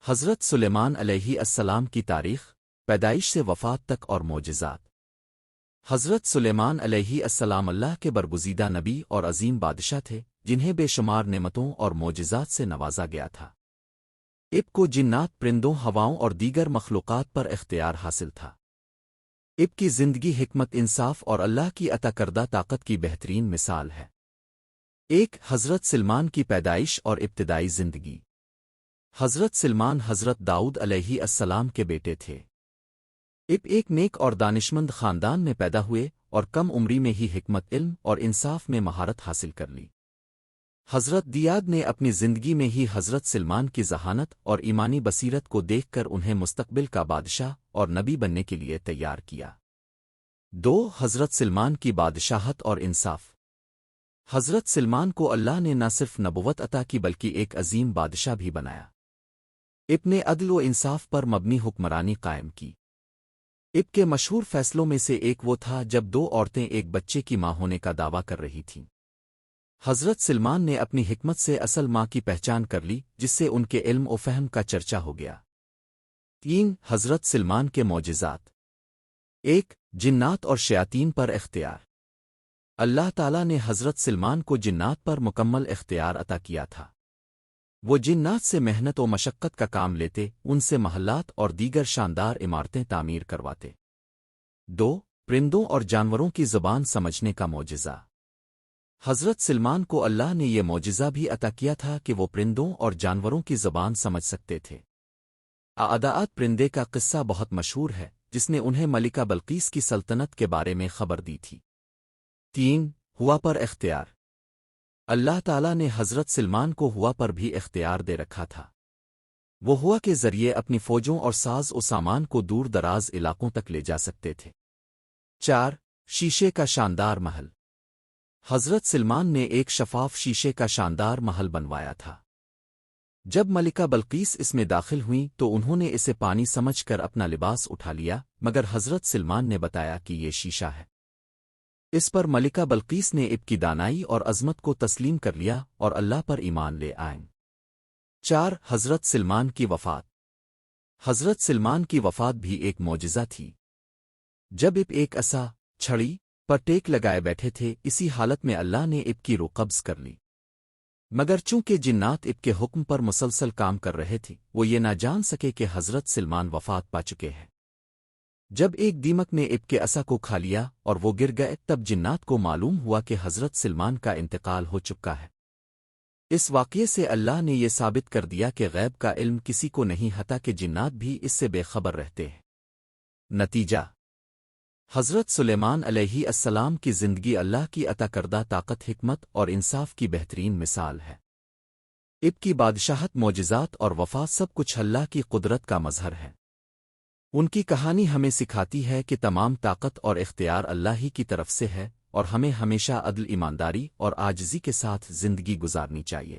حضرت سلیمان علیہ السلام کی تاریخ، پیدائش سے وفات تک اور معجزات۔ حضرت سلیمان علیہ السلام اللہ کے برگزیدہ نبی اور عظیم بادشاہ تھے، جنہیں بے شمار نعمتوں اور معجزات سے نوازا گیا تھا۔ اب کو جنات، پرندوں، ہواؤں اور دیگر مخلوقات پر اختیار حاصل تھا۔ اب کی زندگی حکمت، انصاف اور اللہ کی عطا کردہ طاقت کی بہترین مثال ہے۔ ایک حضرت سلمان کی پیدائش اور ابتدائی زندگی۔ حضرت سلمان حضرت داؤد علیہ السلام کے بیٹے تھے۔ اب ایک نیک اور دانشمند خاندان میں پیدا ہوئے اور کم عمری میں ہی حکمت، علم اور انصاف میں مہارت حاصل کر لی۔ حضرت دیاد نے اپنی زندگی میں ہی حضرت سلمان کی ذہانت اور ایمانی بصیرت کو دیکھ کر انہیں مستقبل کا بادشاہ اور نبی بننے کے لیے تیار کیا۔ دو حضرت سلمان کی بادشاہت اور انصاف۔ حضرت سلمان کو اللہ نے نہ صرف نبوت عطا کی بلکہ ایک عظیم بادشاہ بھی بنایا۔ اب نے عدل و انصاف پر مبنی حکمرانی قائم کی۔ اب کے مشہور فیصلوں میں سے ایک وہ تھا جب دو عورتیں ایک بچے کی ماں ہونے کا دعویٰ کر رہی تھیں۔ حضرت سلمان نے اپنی حکمت سے اصل ماں کی پہچان کر لی، جس سے ان کے علم و فہم کا چرچا ہو گیا۔ تین حضرت سلمان کے معجزات۔ ایک جنات اور شیاطین پر اختیار۔ اللہ تعالیٰ نے حضرت سلمان کو جنات پر مکمل اختیار عطا کیا تھا۔ وہ جنات سے محنت و مشقت کا کام لیتے، ان سے محلات اور دیگر شاندار عمارتیں تعمیر کرواتے۔ دو پرندوں اور جانوروں کی زبان سمجھنے کا معجزہ۔ حضرت سلمان کو اللہ نے یہ معجزہ بھی عطا کیا تھا کہ وہ پرندوں اور جانوروں کی زبان سمجھ سکتے تھے۔ عادات پرندے کا قصہ بہت مشہور ہے، جس نے انہیں ملکہ بلقیس کی سلطنت کے بارے میں خبر دی تھی۔ تین ہوا پر اختیار۔ اللہ تعالیٰ نے حضرت سلمان کو ہوا پر بھی اختیار دے رکھا تھا۔ وہ ہوا کے ذریعے اپنی فوجوں اور ساز و سامان کو دور دراز علاقوں تک لے جا سکتے تھے۔ چار شیشے کا شاندار محل۔ حضرت سلمان نے ایک شفاف شیشے کا شاندار محل بنوایا تھا۔ جب ملکہ بلقیس اس میں داخل ہوئیں تو انہوں نے اسے پانی سمجھ کر اپنا لباس اٹھا لیا، مگر حضرت سلمان نے بتایا کہ یہ شیشہ ہے۔ اس پر ملکہ بلقیس نے اب کی دانائی اور عظمت کو تسلیم کر لیا اور اللہ پر ایمان لے آئیں۔ چار حضرت سلمان کی وفات۔ حضرت سلمان کی وفات بھی ایک معجزہ تھی۔ جب اب ایک عصا چھڑی پر ٹیک لگائے بیٹھے تھے، اسی حالت میں اللہ نے اب کی روح قبض کر لی۔ مگر چونکہ جنات اب کے حکم پر مسلسل کام کر رہے تھے، وہ یہ نہ جان سکے کہ حضرت سلمان وفات پا چکے ہیں۔ جب ایک دیمک نے اب کے عصا کو کھا لیا اور وہ گر گئے، تب جنات کو معلوم ہوا کہ حضرت سلمان کا انتقال ہو چکا ہے۔ اس واقعے سے اللہ نے یہ ثابت کر دیا کہ غیب کا علم کسی کو نہیں، حتیٰ کہ جنات بھی اس سے بے خبر رہتے ہیں۔ نتیجہ: حضرت سلیمان علیہ السلام کی زندگی اللہ کی عطا کردہ طاقت، حکمت اور انصاف کی بہترین مثال ہے۔ اب کی بادشاہت، معجزات اور وفات، سب کچھ اللہ کی قدرت کا مظہر ہے۔ ان کی کہانی ہمیں سکھاتی ہے کہ تمام طاقت اور اختیار اللہ ہی کی طرف سے ہے، اور ہمیں ہمیشہ عدل، ایمانداری اور عاجزی کے ساتھ زندگی گزارنی چاہیے۔